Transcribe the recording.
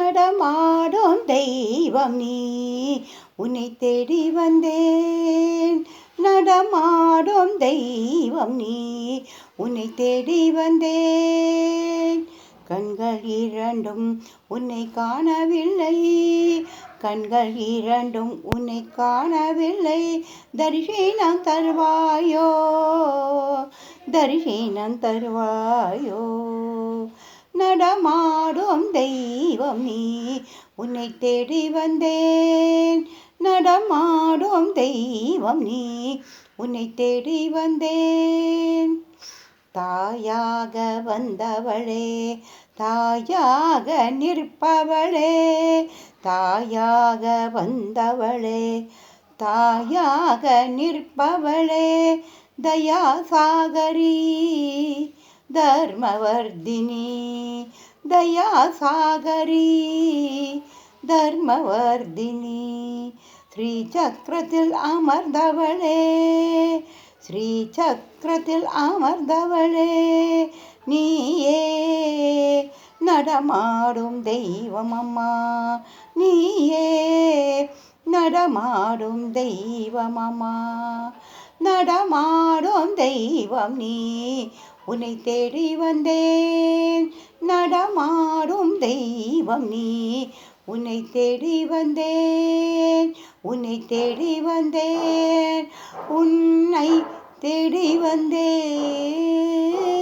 நடமாடும் தெய்வம் நீ, உன்னை தேடி வந்தேன். நடமாடும் தெய்வம் நீ, உன்னை தேடி வந்தேன். கண்கள் இரண்டும் உன்னை காணவில்லை, கண்கள் இரண்டும் உன்னை காணவில்லை. தரிசனம் தருவாயோ, தரிசனம் தருவாயோ. நடமாடும் தெய்வம் நீ, உன்னை தேடி வந்தேன். நடமாடும் தெய்வம் நீ, உன்னை தேடி வந்தேன். தாயாக வந்தவளே, தாயாக நிற்பவளே, தாயாக வந்தவளே, தாயாக நிற்பவளே. தயாசாகரி தர்மவர்தினி, தயாசாகரி தர்மவர்தினி. ஸ்ரீ சக்கரத்தில் அமர்ந்தவளே, ஸ்ரீ சக்கரத்தில் அமர்ந்தவளே, நீயே நடமாடும் தெய்வம் அம்மா, நீயே நடமாடும் தெய்வம் அம்மா. நடமாடும் தெய்வம் நீ, உன்னை தேடி வந்தேன். நடமாடும் தெய்வம் நீ, உன்னை தேடி வந்தேன். உன்னை தேடி வந்தேன், உன்னை தேடி வந்தேன்.